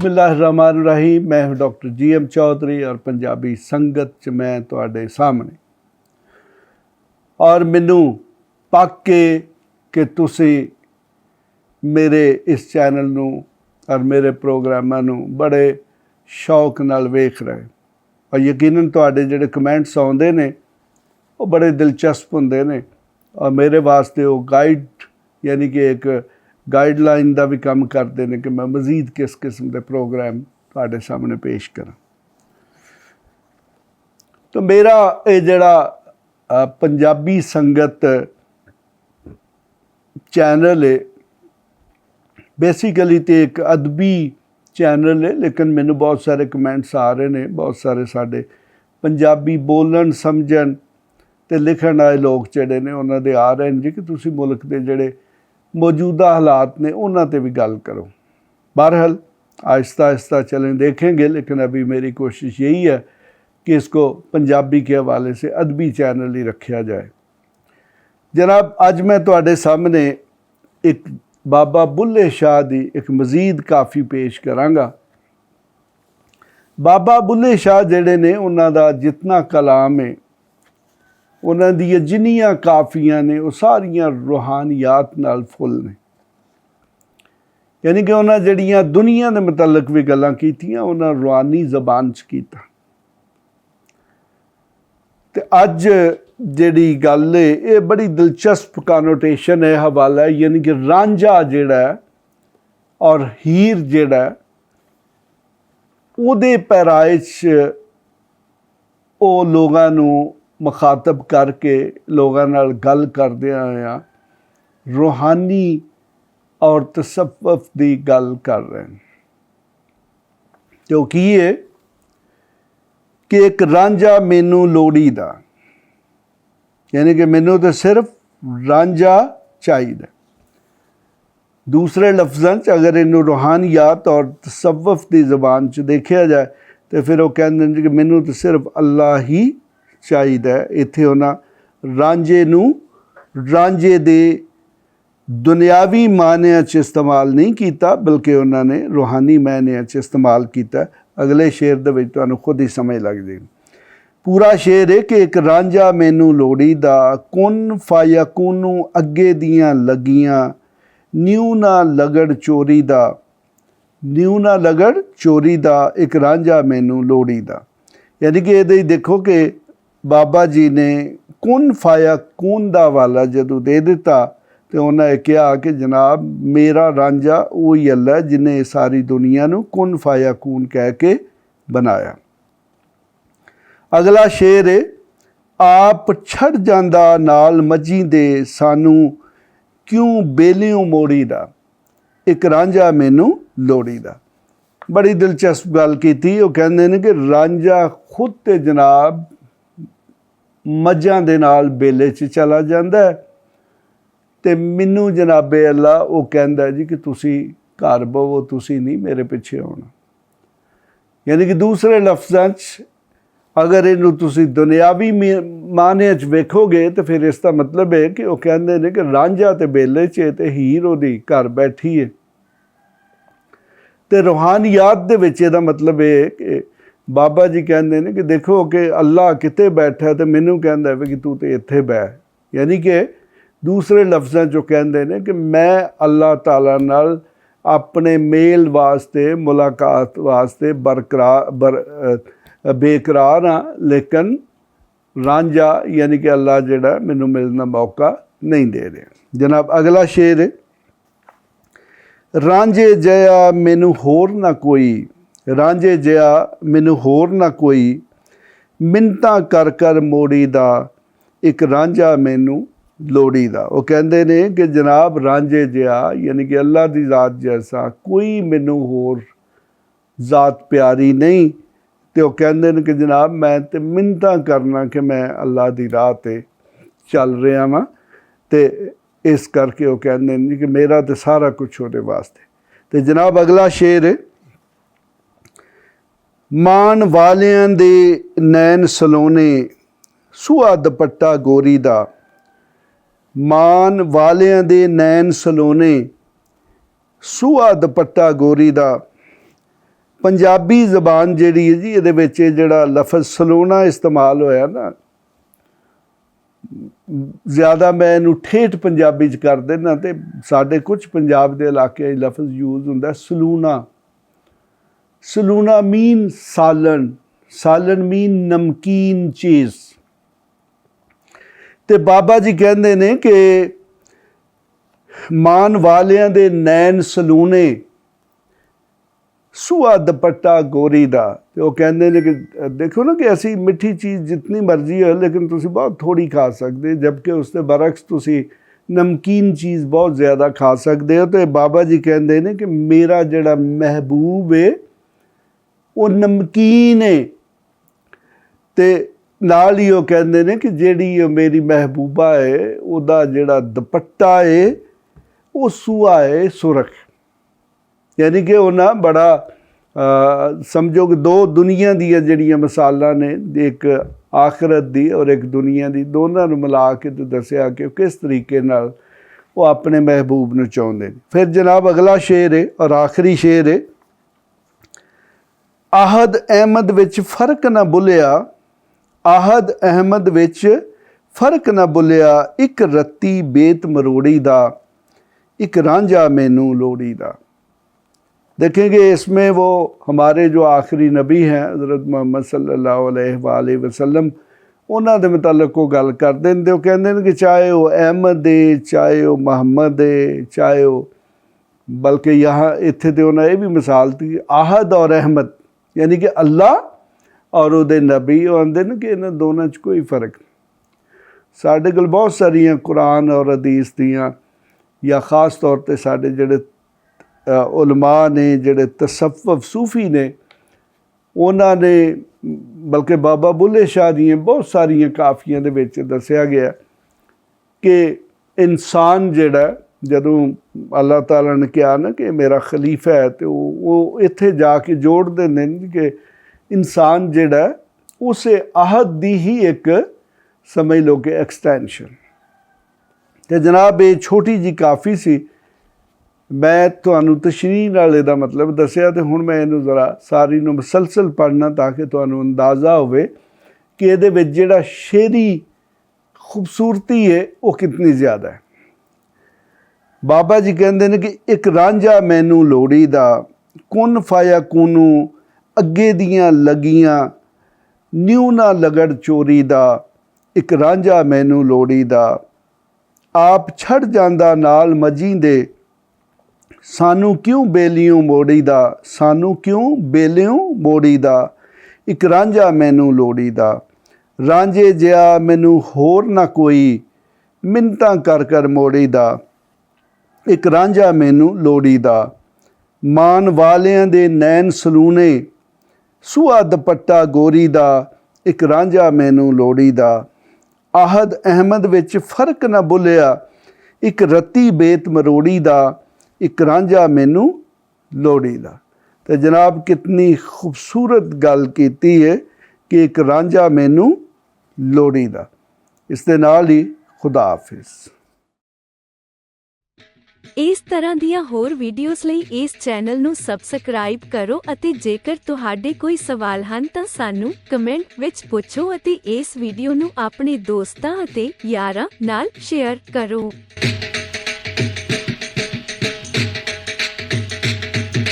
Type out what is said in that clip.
बिस्मिल्लाहिर्रहमानिर्रहीम। मैं हूँ डॉक्टर GM चौधरी और पंजाबी संगत च मैं तुहाडे सामने और मैनू पक्के कि तुसी मेरे इस चैनल नू और मेरे प्रोग्रामां नू बड़े शौक नाल वेख रहे और यकीनन तुहाडे जिहड़े कमेंट्स आउंदे ने वो बड़े दिलचस्प हुंदे ने और मेरे वास्ते वो गाइड यानी कि एक गाइडलाइन का भी काम करते हैं कि मैं मज़ीद किस किस्म के प्रोग्राम तुहाडे सामने पेश करा। तो मेरा ये जड़ा पंजाबी संगत चैनल है बेसिकली तो एक अदबी चैनल है, लेकिन मैनू बहुत सारे कमेंट्स आ रहे हैं, बहुत सारे साडे पंजाबी बोलन समझन ते लिखण आए लोग जिहड़े ने उन्हां दे आ रहे हैं जी कि तुसी मुल्क दे जिहड़े मौजूदा हालात ने उन्हां ते भी गल करो। बहरहाल आहिस्ता आहिस्ता चलें देखेंगे, लेकिन अभी मेरी कोशिश यही है कि इसको पंजाबी के हवाले से अदबी चैनल ही रखा जाए। जनाब अज मैं तुहाडे सामने एक बाबा बुल्ले शाह की एक मज़ीद काफ़ी पेश करांगा। बाबा बुल्ले शाह जिहड़े ने उन्हां दा जितना कलाम है उन्हां दी जिन्नियां काफ़ियां ने वो सारियां रूहानियात नाल फुल ने, यानी कि उन्हां जिहड़ियां दुनिया के मुतलक भी गल्लां कीतियां उन्हां रूहानी ज़बान च कीता। ते अज जिहड़ी गल है ये बड़ी दिलचस्प कानोटेशन है, हवाला है, यानी कि रांझा जिहड़ा है और हीर जिहड़ा है उहदे पैराए च वो लोगां नूं मुखातब करके लोगों नाल गल करदियां होइयां रूहानी और तसव्वुफ की गल कर रहे हैं। तो की है कि एक रांझा मैनू लोड़ीदा, यानी कि मैनू तो सिर्फ रांझा चाहिए। दूसरे लफ्ज़ां च अगर इनू रूहानियात और तसव्वुफ की ज़बान च देखा जाए तो फिर वो कहते कि मैनू तो सिर्फ अल्लाह ही चाहिए। इत्थे उन्हें रांझे नू रांझे दे दुनियावी मानिया च इस्तेमाल नहीं किया, बल्कि उन्होंने रूहानी मानिया च इस्तेमाल किया। अगले शेर दे विच तुहानूं खुद ही समझ लग जाएगी। पूरा शेर है कि एक रांझा मैनू लोड़ीदा कुन फायकूनू अगे दियां लगियां न्यू ना लगड़ चोरी दा, न्यू ना लगड़ चोरी दा एक रांझा मैनू लोड़ीदा। यानी कि ये देखो कि बाबा जी ने कुन फायकून दा वाला जदों दे दिता तो उन्हें कहा कि जनाब मेरा रांझा वही अल्लाह जिन्हें सारी दुनिया नूं कुन फायकून कह के बनाया। अगला शेर है आप छड़ जांदा नाल मजी दे सानू क्यों बेलियों मोड़ी दा एक रांझा मैनू लोड़ी दा। बड़ी दिलचस्प गल की। वो कहते हैं कि रांझा खुद ते जनाब मझां दे नाल बेले च चला जांदा है ते मैनू जनाबे अल्लाह वो कहंदा जी कि तुसी घर बवो, तुसी नहीं मेरे पिछे होना। यानी कि दूसरे लफ्ज़ां च अगर इनू तुसी दुनियावी माने च वेखोगे तो फिर इसका मतलब है कि वो कहते हैं कि रांझा तो बेले च ते हीर ओदी घर बैठी है। तो रूहानियात दे विच इहदा मतलब है कि बाबा जी कहते हैं कि देखो कि अल्लाह किते बैठा है तो मैनू कहता है कि तू तो इत्थे बह। यानी कि दूसरे लफ्ज़ां जो कहते हैं कि मैं अल्लाह ताला नाल अपने मेल वास्ते मुलाकात वास्ते बेकरार हाँ, लेकिन रांझा यानी कि अल्लाह जिहड़ा मैनू मिलना मौका नहीं दे रहा। जनाब अगला शेर है रांझे जया मैनू होर ना कोई, रांझे जया मैनू होर ना कोई मिन्नतां कर कर मोड़ी दा एक रांझा मैनू लोड़ी दा। वो कहते ने कि जनाब रांझे जया यानी कि अल्लाह की ज़ात जैसा कोई मैनू होर ज़ात प्यारी नहीं। तो कहते हैं कि जनाब मैं तो मिन्नतां करना कि मैं अल्लाह की राह ते चल रहा वां ते इस करके वो कहते हैं कि मेरा तो सारा कुछ वो वास्ते। तो जनाब अगला शेर है मान वालियां दे नैन सलोने सूआ दुपट्टा गोरी दा, मान वालियां दे नैन सलोने सूआ दुपट्टा गोरी दा ਪੰਜਾਬੀ ਜ਼ਬਾਨ ਜਿਹੜੀ ਹੈ ਜੀ, ਇਹਦੇ ਵਿੱਚ ਜਿਹੜਾ ਲਫ਼ਜ਼ ਸਲੋਣਾ ਇਸਤੇਮਾਲ ਹੋਇਆ ਨਾ, ਜ਼ਿਆਦਾ ਮੈਂ ਇਹਨੂੰ ਠੇਠ ਪੰਜਾਬੀ 'ਚ ਕਰ ਦੇਣਾ, ਤੇ ਸਾਡੇ ਕੁਝ ਪੰਜਾਬ ਦੇ ਇਲਾਕੇ 'ਚ ਲਫ਼ਜ਼ ਯੂਜ਼ ਹੁੰਦਾ ਸਲੂਣਾ। ਸਲੂਣਾ ਮੀਨ ਸਾਲਨ, ਸਾਲਨ ਮੀਨ ਨਮਕੀਨ ਚੀਜ਼। ਤੇ ਬਾਬਾ ਜੀ ਕਹਿੰਦੇ ਨੇ ਕਿ ਮਾਨ ਵਾਲਿਆਂ ਦੇ ਨੈਣ ਸਲੂਣੇ, ਸੂਆ ਦੁਪੱਟਾ ਗੋਰੀ ਦਾ। ਤੇ ਉਹ ਕਹਿੰਦੇ ਨੇ ਕਿ ਦੇਖੋ ਨਾ ਕਿ ਅਸੀਂ ਮਿੱਠੀ ਚੀਜ਼ ਜਿਤਨੀ ਮਰਜ਼ੀ ਹੋ ਲੇਕਿਨ ਤੁਸੀਂ ਬਹੁਤ ਥੋੜੀ ਖਾ ਸਕਦੇ, ਜਦਕਿ ਉਸ ਦੇ ਬਰਅਕਸ ਤੁਸੀਂ ਨਮਕੀਨ ਚੀਜ਼ ਬਹੁਤ ਜ਼ਿਆਦਾ ਖਾ ਸਕਦੇ ਹੋ। ਤੇ ਬਾਬਾ ਜੀ ਕਹਿੰਦੇ ਨੇ ਕਿ ਮੇਰਾ ਜਿਹੜਾ ਮਹਿਬੂਬ ਹੈ ਉਹ ਨਮਕੀਨ ਹੈ। ਤੇ ਨਾਲ ਹੀ ਉਹ ਕਹਿੰਦੇ ਨੇ ਕਿ ਜਿਹੜੀ ਉਹ ਮੇਰੀ ਮਹਿਬੂਬਾ ਹੈ ਉਹਦਾ ਜਿਹੜਾ ਦੁਪੱਟਾ ਹੈ ਉਹ ਸੂਆ ਹੈ ਸੁਰਖ। ਯਾਨੀ ਕਿ ਉਹਨਾਂ ਬੜਾ ਸਮਝੋ ਕਿ ਦੋ ਦੁਨੀਆ ਦੀਆਂ ਜਿਹੜੀਆਂ ਮਿਸਾਲਾਂ ਨੇ, ਇੱਕ ਆਖਰਤ ਦੀ ਔਰ ਇੱਕ ਦੁਨੀਆ ਦੀ, ਦੋਨਾਂ ਨੂੰ ਮਿਲਾ ਕੇ ਤੇ ਦੱਸਿਆ ਕਿ ਕਿਸ ਤਰੀਕੇ ਨਾਲ ਉਹ ਆਪਣੇ ਮਹਿਬੂਬ ਨੂੰ ਚਾਹੁੰਦੇ ਨੇ। ਫਿਰ ਜਨਾਬ ਅਗਲਾ ਸ਼ੇਰ ਹੈ ਔਰ ਆਖਰੀ ਸ਼ੇਰ ਹੈ, ਆਹਦ ਅਹਿਮਦ ਵਿੱਚ ਫਰਕ ਨਾ ਭੁੱਲਿਆ, ਆਹਦ ਅਹਿਮਦ ਵਿੱਚ ਫਰਕ ਨਾ ਭੁੱਲਿਆ, ਇੱਕ ਰੱਤੀ ਬੇਤ ਮਰੋੜੀ ਦਾ, एक रांझा मैनू लोड़ी दा। देखेंगे इसमें वो हमारे जो आखिरी नबी हैं हज़रत मुहम्मद सल्लल्लाहु अलैहि वसल्लम, उन्हां दे मुतालिक वो गल करदे ने। वो कहंदे ने कि चाहे वो अहमद है, चाहे वो मुहम्मद है, चाहे वो, बल्कि यहाँ इत्थे ते उन्हां ये भी मिसाल थी आहद और अहमद, यानी कि अल्लाह और उहदे नबी। वो आंदे ने कि इन्हां दोनां च कोई फर्क नहीं। साडे कोल बहुत सारियां कुरान और हदीस दियां या ख़ास तौर पर साढ़े जोड़े उलमा ने, जोड़े तसव्वुफ़ सूफ़ी ने, उन्होंने बल्कि बाबा बुल्ले शाह दियां बहुत सारियां काफ़ियां दे विच दस्सिया गया कि इंसान जोड़ा जदों अल्लाह ताला ने कहा ना कि मेरा खलीफा है, तो वो इत्थे जाके जोड़ देंदे ने कि इंसान जोड़ा उस आहद दी ही एक समझ लो कि एक्सटेंशन। तो जनाब ये छोटी जी काफ़ी सी, मैं तुहानू तशरीह नाल इहदा मतलब दस्सिया, तो हुण मैं इहनूं ज़रा सारी नूं मुसलसल पढ़ना ताकि तुहानू अंदाज़ा होवे कि इहदे विच जिहड़ा शेरी खूबसूरती है वो कितनी ज़्यादा है। बाबा जी कहंदे ने कि एक रांझा मैनू लोड़ी दा, कुन फाया कूनू अगे दियां लगियां, न्यू ना लगड़ चोरी दा, एक रांझा मैनू लोड़ी दा, आप छड़ जांदा नाल मजी दे, सानू क्यों बेलियों मोड़ी दा, सानू क्यों बेलियों मोड़ी दा, एक रांझा मैनू लोड़ी दा, रांझे जिया मैनू होर ना कोई, मिन्नतां कर कर मोड़ी दा, एक रांझा मैनू लोड़ी दा, मान वालियां दे नैन सलूने, सूआ दुपट्टा गोरी दा, एक रांझा मैनू लोड़ी दा, आहद अहमद विच फर्क ना भुलिया, एक रत्ती बेत मरोड़ी दा, एक रांझा मैनू लोड़ी दा। तो जनाब कितनी खूबसूरत गल कीती है कि एक रांझा मैनू लोड़ी दा। इस दे नाल ही खुदा हाफिज़। इस तरह दियां होर वीडियोस लई इस चैनल नू सबसक्राइब करो ਅਤੇ ਜੇਕਰ ਤੁਹਾਡੇ ਕੋਈ ਸਵਾਲ ਹਨ ਤਾਂ ਸਾਨੂੰ ਕਮੈਂਟ ਵਿੱਚ ਪੁੱਛੋ ਅਤੇ ਇਸ ਵੀਡੀਓ ਨੂੰ ਆਪਣੇ ਦੋਸਤਾਂ ਅਤੇ ਯਾਰਾਂ ਨਾਲ ਸ਼ੇਅਰ ਕਰੋ।